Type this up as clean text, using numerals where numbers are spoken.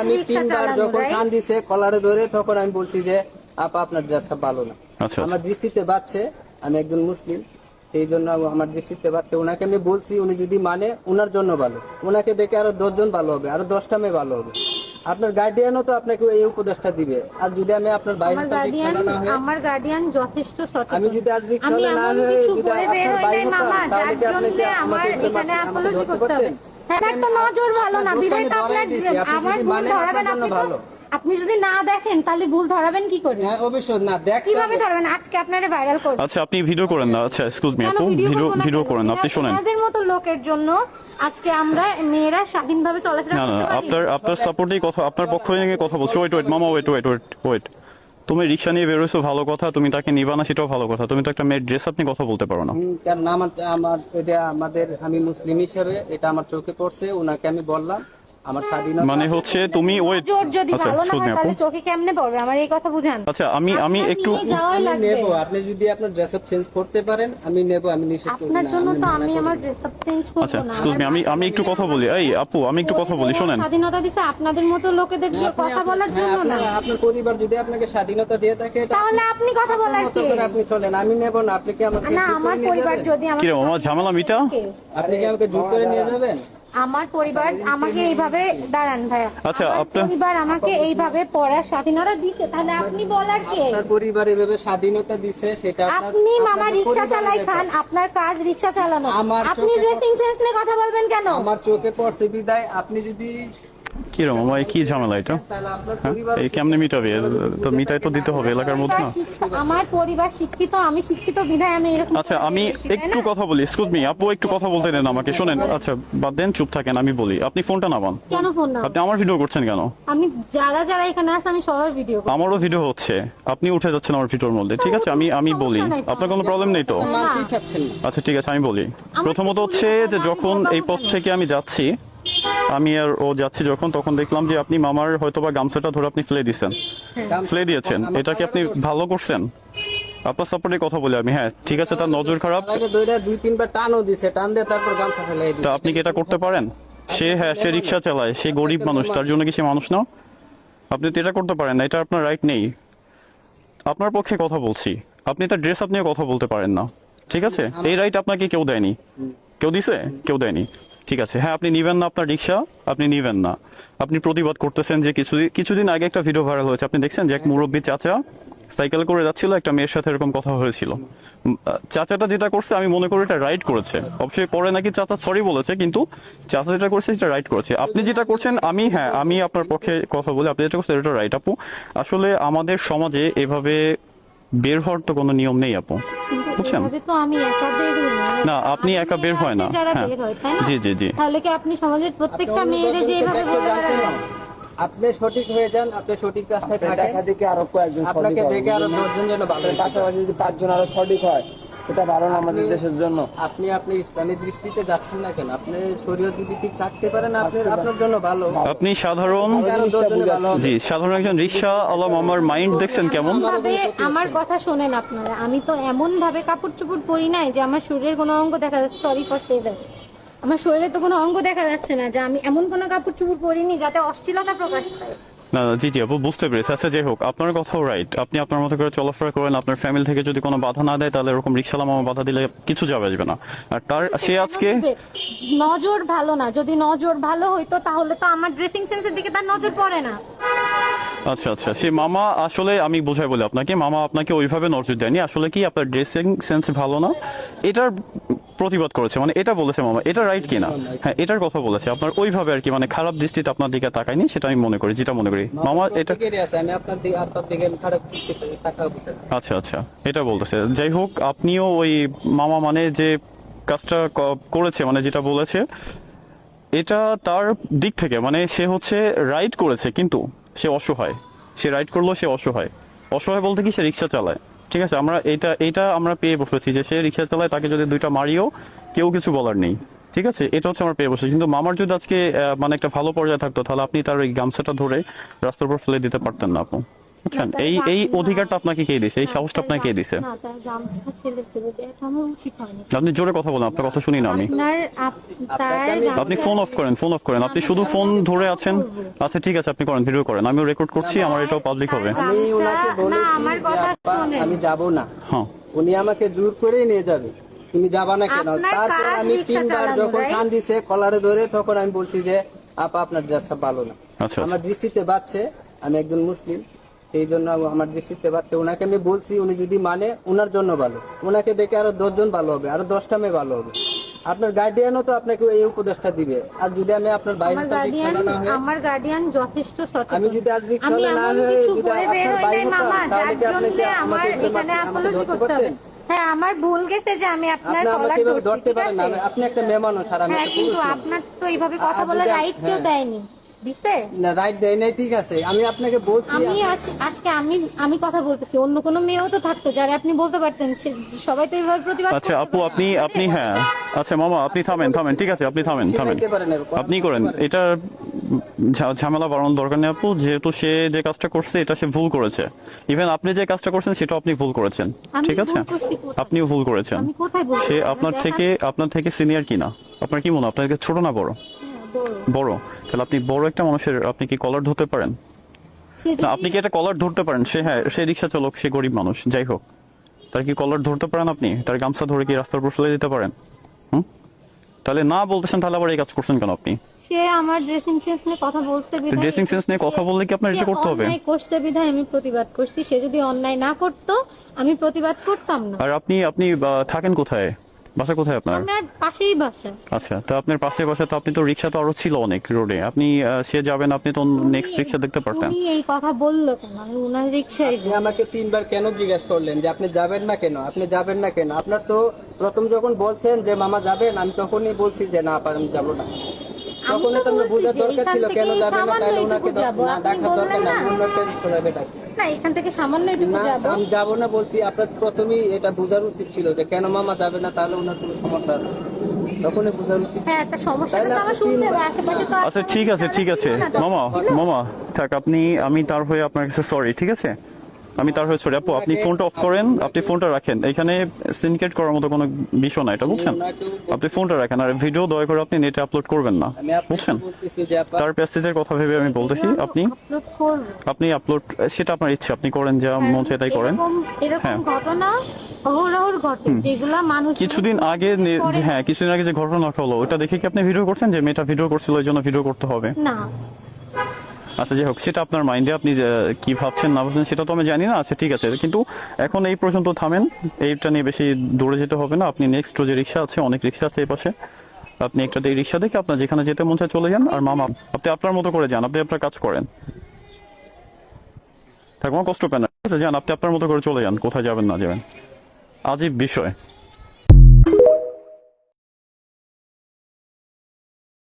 আমি রিকশা 3 বার চালানো, যখন right? কান দিছে কলারে ধরে তখন আমি বলছি যে আপা আপনার ড্রেসটা ভালো না। আচ্ছা, আমার দৃষ্টিতে বাচ্ছে, আমি একজন মুসলিম, সেই জন্য আমার দৃষ্টিতে বাচ্ছে। ওনাকে আমি বলছি, উনি যদি মানে ওনার জন্য ভালো, ওনাকে দেখে আরো 10 জন ভালো হবে, আরো 10টা মেয়ে ভালো হবে। আপনার গার্ডিয়ানও তো আপনাকে এই উপদেশটা দিবে। আর যদি আমি আপনার বাইরে আমার গার্ডিয়ান যথেষ্ট সচেতন। আমি যদি আজ আমি রিকশাওয়ালা না এমন হয়ে কিছু যদি করে বের আপনার হই বাইরে নাই মামা, হতাম, তাহলে যার কি আপনি জন্য আমার আমাকে এখানে আমাকে অ্যাপোলজি ধরতে করতে হবে। পারতেন? হ্যাঁ, একটা নজর ভালো না, আপনার বিধায় দোষ তো আমি ধরাই দিছি, আপনি আমার যদি ভুল মানেন ধরাবেন। আপনার জন্য আপনি তো ভালো। আপনি যদি না দেখেন তাহলে ভুল ধরাবেন কি করে? হ্যাঁ অবশ্যই না দেখতে কিভাবে হবে। ধরবেন? আজকে আপনারে ভাইরাল করব। আচ্ছা, আপনি ভিডিও করেন না। আচ্ছা, এক্সকিউজ মি, কেন আপু করবো না ভিডিও কেন? করেন না। আপনি শুনেন, আপনাদের মতো লোকের জন্য আজকে আমরা মেয়েরা স্বাধীনভাবে চলাফেরা না না করতে পারি। আপনার সাপোর্টেই কথা, আপনার পক্ষ নিয়ে কথা বলছি। ওয়েট মামা, ওয়েট। তুমি রিক্সা নিয়ে বেরোছো, ভালো কথা। তুমি তাকে নিবা না, সেটাও ভালো কথা। তুমি তো একটা মেয়ের ড্রেস আপনি কথা বলতে পারো না। কারণ আমার এটা আমি মুসলিম হিসেবে এটা আমার চোখে পড়ছে, ওনাকে আমি বললাম আমার স্বাধীনতা মানে হচ্ছে তুমি ওয়েট। জোর যদি আচ্ছা, ভালো না এক্সকিউজ মি হয় আপু। তাহলে চোখে কেমনে পড়বে? আমার এই কথা বুঝান। আচ্ছা, আমি আপনার একটু নিয়ে যাওয়াই আমি লাগবে। নেব। আপনি যদি আপনার ড্রেস আপ চেঞ্জ করতে পারেন আমি নেব, আমি নিষেধ করি আপনার না। জন্য তো মানা আমি করি আমার না। ড্রেস আপ চেঞ্জ করব আচ্ছা, না। এক্সকিউজ মি, আমি একটু কথা বলি। এই আপু, আমি একটু কথা বলি, শোনেন। স্বাধীনতা দিছে আপনাদের মতো লোকেদের কথা বলার হ্যাঁ, জন্য না। আপনার পরিবার যদি আপনাকে স্বাধীনতা দিয়ে থাকে এটা তাহলে আপনি কথা আপনার বলার মতো কে? করে আপনি চলেন, আমি নেব না। আপনি কি আমাকে না, জোর করে আমার নিয়ে পরিবার যাবেন? যদি কি রে মামা, ঝামেলা মিটা? আপনি কি আমাকে জোর করে নিয়ে যাবেন? আমার পরিবার আমাকে এইভাবে দাঁড়ান ভাইয়া। আচ্ছা, আমার আপনার- পরিবার আমাকে এইভাবে পড়ার স্বাধীনতা দিতে, তাহলে আপনি বলার কে? আপনার পরিবার এভাবে স্বাধীনতা দিছে সেটা আপনি মামা আপনাদের রিক্সা পরিবারের চালাই ব্যাপার। খান, আপনার কাজ রিক্সা চালানো। আমার আপনি চোখে ড্রেসিং সেন্স নিয়ে কথা বলবেন কেন? আমার চোখে পড়ছে বিদায় আপনি যদি কি রে মামা, কি ঝামেলা এটা? তাহলে আপনার হ্যাঁ, পরিবার এই কেমনে মিটাবে? তো মিটাই তো দিতে হবে এলাকার মধ্যে না। আমার পরিবার শিক্ষিত, আমি শিক্ষিত বিধায় আমি এরকম। আচ্ছা, আমি একটু কথা বলি। এক্সকিউজ মি আপু, একটু কথা বলতে দেন আমাকে। শোনেন, আচ্ছা বাদ দেন, চুপ থাকেন, আমি বলি। আপনি ফোনটা নামান। কেন ফোন না? আপনি আমার ভিডিও করছেন কেন? আমি যারা এখানে আছে আমি সবার ভিডিও করি। আমারও ভিডিও হচ্ছে, আপনি উঠে যাচ্ছেন আমার ভিডিওর মধ্যে। ঠিক আছে, আমি বলি। সমস্যা নাই তো। আপনার কোনো প্রবলেম নেই তো? মানতেই চাচ্ছেন না। আচ্ছা ঠিক আছে, আমি বলি। প্রথমত হচ্ছে যে যখন এই পথ থেকে আমি যাচ্ছি, আমি আর ও যাচ্ছি যখন, তখন দেখলাম যে আপনি মামার হয়তোবা গামছাটা ধরে আপনি ফেলে দিয়েছেন, ফেলে দিয়েছেন। এটা কি আপনি ভালো করছেন? আপনার সাপোর্টে কথা বলি আমি। হ্যাঁ ঠিক আছে, তার নজর খারাপ। আগে দুই তিনবার টানও দিছে, টান দিয়ে তারপর গামছা ফেলাই তা দিছে। আপনি কি এটা করতে পারেন? সে রিক্সা চালায়, সে গরিব মানুষ, তার জন্য কি সে মানুষ না? আপনি তো এটা করতে পারেন না, এটা আপনার রাইট নেই। আপনার পক্ষে কথা বলছি। আপনি তার ড্রেস আপ নিয়ে কথা বলতে পারেন না, ঠিক আছে? এই রাইট আপনাকে কেউ দেয়নি। কেউ দিছে? কেউ দেয়নি। ঠিক আছে, হ্যাঁ আপনি নিবেন না আপনার রিক্সা, আপনি নিবেন না। আপনি প্রতিবাদ করতেছেন যে কিছুদিন আগে একটা ভিডিও ভাইরাল হয়েছে, আপনি দেখছেন যে এক মুরব্বী চাচা সাইকেল করে যাচ্ছিল, একটা মেয়ের সাথে এরকম কথা হয়েছিল। চাচাটা যেটা করছে আমি মনে করি এটা রাইট করেছে। অবশ্যই পরে নাকি চাচা সরি বলেছে, কিন্তু চাচা যেটা করছে সেটা রাইট করেছে। আপনি যেটা করছেন, আমি আপনার পক্ষে কথা বলি, আপনি যেটা করছেন এটা রাইট আপু। আসলে আমাদের সমাজে এভাবে বের হওয়ার তো কোনো নিয়ম নেই আপু, বুঝছেন? এভাবে তো আমি একা বের হই না। না, আপনি একা বের হয় না। যারা হ্যাঁ বের হয়, তাই না? জি। তাহলে কি আপনি সমাজের প্রত্যেকটা মেয়েরে যে এভাবে দেখতে বলে জানতেন বেড়াবেন? না। আপনি সঠিক হয়ে যান, আপনি সঠিক রাস্তায় থাকেন, দেখা দেখি আরো কয়েকজন আপনাকে সঠিক দেখে আরো হবে। 10 জন যেন ভালো আপনার পাশাপাশি যদি 5 জন আরো সঠিক হয় সেটা ভালো না আমাদের দেশের জন্য। আপনি ইসলামী দৃষ্টিতে যাচ্ছেন না কেন? আপনি শরীয়ত যদি ঠিক রাখতে পারেন আপনার জন্য ভালো। আপনি সাধারণ, আরো 10 জনের ভালো হবে। জি সাধারণ একজন রিক্সা আলম, আমার মাইন্ড দেখছেন কেমন? ভাবে আমার কথা শোনেন আপনারা। আমি তো এমন ভাবে কাপড় চোপড় পরি নাই যে আমার শরীরের কোনো অঙ্গ দেখা যাচ্ছে। Sorry for say that. আমার শরীরে তো কোনো অঙ্গ দেখা যাচ্ছে না, যে আমি এমন কোনো কাপড় চোপড় পরিনি যাতে অশ্লীলতা প্রকাশ পায়। না জি আপু, বুঝতে পেরেছি। আচ্ছা যাই হোক, আপনার কথাও রাইট। আপনি আপনার মতো করে চলাফেরা করেন, আপনার ফ্যামিলি থেকে যদি কোনো বাধা না দেয় তাহলে এরকম রিক্সাওয়ালা মামা বাধা দিলে কিছু যাবে আসবে না। আর সে আজকে নজর ভালো না। যদি নজর ভালো হইতো তাহলে তো আমার ড্রেসিং সেন্সের দিকে তার নজর পড়ে না। আচ্ছা সে মামা আসলে আমি বোঝাই বলি আপনাকে, মামা আপনাকে ওইভাবে নজর দেয়নি। আসলে কি আপনার ড্রেসিং সেন্স ভালো না, এটার প্রতিবাদ করেছে, মানে এটা বলেছে মামা। এটা রাইট কিনা? হ্যাঁ এটার কথা বলেছে। আপনার ওইভাবে আর কি, মানে খারাপ দৃষ্টিতে আপনার দিকে তাকায়নি, সেটা আমি মনে করি, যেটা মনে করি মামা এটা। আমি আপনার দিকে আমি খারাপ দৃষ্টিতে তাকাবো কেন? আচ্ছা এটা বলতেছে। যাই হোক, আপনিও ওই মামা মানে যে কাজটা করেছে, মানে যেটা বলেছে, এটা তার দিক থেকে মানে সে হচ্ছে রাইট করেছে, কিন্তু সে অসহায়। সে রাইট করলো, সে অসহায়। অসহায় বলতে কি, সে রিক্সা চালায়। ঠিক আছে, আমরা এটা আমরা পেয়ে বসেছি যে সে রিক্সা চালায়, তাকে যদি 2টা মারিও কেউ কিছু বলার নেই। ঠিক আছে, এটা হচ্ছে আমরা পেয়ে বসেছি। কিন্তু মামার যদি আজকে মানে একটা ভালো পর্যায়ে থাকতো, তাহলে আপনি তার ওই গামছাটা ধরে রাস্তার উপর ফেলে দিতে পারতেন না আপু। বুঝছেন? এই অধিকারটা আপনাকে কে দিছে? এই সাহসটা আপনাকে কে দিছে? না, তার গামছা ছেলে ফেলে দেয়, এটা আমার উচিত হয়নি। আপনি জোরে কথা বলেন, আপনার কথা শুনি না আমি। আপনি ফোন অফ করেন, ফোন অফ করেন। আপনি শুধু ফোন ধরে আছেন। আচ্ছা ঠিক আছে, আপনি করেন, ভিডিও করেন, আমিও রেকর্ড করছি, আমার এটাও পাবলিক হবে। আমি ওনাকে বলেছি আমার যে কথা আপা, শোনেন। আমি যাব না। হ্যাঁ, উনি আমাকে জোর করেই নিয়ে যাবে, তুমি যাবা না কেন? আপনার তারপর কাজ আমি রিকশা 3 বার চালানো, যখন right? কান দিছে কলারে ধরে, তখন আমি বলছি যে আপা আপনার জাস্তা ভালো না। আচ্ছা, আমার দৃষ্টিতে বাচ্ছে, আমি একজন মুসলিম, সেই জন্য আমার দৃষ্টিতে বাচ্ছে। ওনাকে আমি বলছি, উনি যদি মানে ওনার জন্য ভালো, ওনাকে দেখে আরো 10 জন ভালো হবে, আরো 10টা মেয়ে ভালো হবে। আপনার গার্ডিয়ানও তো আপনাকে এই উপদেশটা দিবে। আর যদি আমি আপনার বাইরে আমার গার্ডিয়ান যথেষ্ট সচেতন। আমি যদি আজ আমি রিকশাওয়ালা না এমন হয়ে কিছু যদি করে বের আপনার হই বাইরে নাই মামা, হতাম, তাহলে যার কি আপনি জন্য আমাকে আমার ধরতে এখানে আমাকে অ্যাপোলজি ধরতে করতে হবে। পারতেন? হ্যাঁ, আমার ভুল গেছে যে আমি আপনার আপনি কলার আমাকে এভাবে ধরছি, ধরতে ঠিক পারেন না। আছে? আপনি একটা মেয়ে মানুষ, আর আমি হ্যাঁ, একটা কিন্তু পুরুষ মানুষ। আপনার তো এইভাবে কথা আর বলার যদি রাইট কেউ হ্যাঁ। দেয়নি, দিছে? না, রাইট দেয় নাই, ঠিক আছে। আমি আপনাকে বলছি আমি আজকে আমি কথা বলতেছি, অন্য কোনো মেয়েও তো থাকতো যারা আপনি বলতে পারতেন, সবাই তো এইভাবে প্রতিবাদ আচ্ছা করতে আপু, পারে না। আপনি হ্যাঁ, আচ্ছা মামা, আপনি থামেন, ঠিক আছে, আপনি থামেন। শিখাইতে পারেন এরকম। আপনি করেন এটা, ঝামেলা বাড়ানোর দরকার নেই আপু। যেহেতু সে যে কাজটা করছে এটা সে ভুল করেছে। ইভেন আপনি যে কাজটা করছেন সেটা আপনি ভুল করেছেন, আমি ঠিক আছে? ভুল করছি কোথায়? আপনিও ভুল করেছেন। আমি কোথায় বলছি? সে আপনার থেকে সিনিয়র কিনা? আপনার কি মনে হয়, আপনার থেকে ছোট না বড়? বড়। তাহলে আপনি বড় একটা মানুষের আপনি কি কলার ধরতে পারেন? না, আপনি কি এটা কলার ধরতে পারেন? সে রিক্সা চালক, সে গরিব মানুষ, যাই হোক, তার কি কলার ধরতে পারেন আপনি? তার গামছা ধরে কি রাস্তার উপর ফেলে দিতে পারেন? তাহলে না বলতেছেন, তাহলে আবার এই কাজ করছেন কেন আপনি? সে আমার ড্রেসিং সেন্স নিয়ে কথা বলছে বিধায়, ড্রেসিং সেন্স নিয়ে কথা বললে কি আপনার এটা করতে হবে? অন্যায় করছে বিধায় আমি প্রতিবাদ করছি। সে যদি অন্যায় না করতো আমি প্রতিবাদ করতাম না। আর আপনি থাকেন কোথায়? বাসা কোথায় আপনার? আমার পাশেই বাসা। আচ্ছা, তো আপনার পাশে বাসা, তো আপনি তো রিক্সা তো আরো ছিল অনেক রোডে, আপনি সে যাবেন, আপনি তো নেক্সট রিক্সা দেখতে পারতেন। উনি এই কথা বললো কেন? আমি উনার রিক্সায় আপনি আমাকে 3 বার কেন জিজ্ঞেস করলেন যে আপনি যাবেন না কেন? আপনি যাবেন না কেন? আপনার তো প্রথম যখন বলছেন যে মামা যাবেন, আমি তখনই বলছি যে না পারেন, যাব না। তখনই তো আমরা বোঝার দরকার ছিল কেন যাবেন না, তাহলে ওনাকে না দেখার দরকার না, অন্য একটা রিক্সাকে ডাকি। না, এখান থেকে সামান্য একটু না, যাবো। আমি যাবো না বলছি। আপনার প্রথমেই এটা বোঝার উচিত ছিল যে কেন মামা যাবে না, তাহলে ওনার কোনো সমস্যা আছে, তখনই বোঝার উচিত। হ্যাঁ, একটা সমস্যা তাহলে তো আমার আপনি শুনতে তিনবার- হবে, আশেপাশে তো আচ্ছা ঠিক আছে, মামা থাক, আমি তার হয়ে আপনার কাছে সরি, ঠিক আছে? আমি তার হয়ে সরি আপু, আপনি ফোনটা অফ করেন, আপনি ফোনটা রাখেন। এখানে সিনকেট করার মতো কোনো বিষয় না এটা, বুঝছেন? আপনি ফোনটা রাখেন, আর ভিডিও দয়া করে আপনি নেটে আপলোড করবেন না, আমি আপনাকে বুঝছেন? বলতেছি যে আপা, তার প্যাসেজের কথা ভেবে আমি বলতেছি, আপলোড করবো। আপনি আপলোড, সেটা আপনার ইচ্ছে, আপনি করেন, যা মন চায় তাই করেন। এরকম হ্যাঁ। ঘটনা অহরহর ঘটে, যেগুলা মানুষ কিছুদিন আগে যে ঘটনা হলো, ওটা দেখে কি আপনি ভিডিও করছেন যে মেয়েটা ভিডিও করছিল ওই জন্য ভিডিও করতে হবে? না। আচ্ছা যাই হোক, সেটা আপনার মাইন্ডে, আপনি কি ভাবছেন না ভাবছেন সেটা তো আমি জানি না। আচ্ছা ঠিক আছে, কিন্তু এখন এই পর্যন্ত থামেন, এইটা নিয়ে বেশি দূরে যেতে হবে না। আপনি নেক্সট যে রিক্সা আছে, অনেক রিক্সা আছে এই পাশে, আপনি একটা এই রিক্সা দেখে আপনার যেখানে যেতে মন চায় চলে যান। আর মামা, আপনি আপনার মতো করে যান, আপনি আপনার কাজ করেন, থাকুন, কষ্ট পেন না, ঠিক আছে? যান, আপনি আপনার মতো করে চলে যান, কোথায় যাবেন না যাবেন, আজীব বিষয়।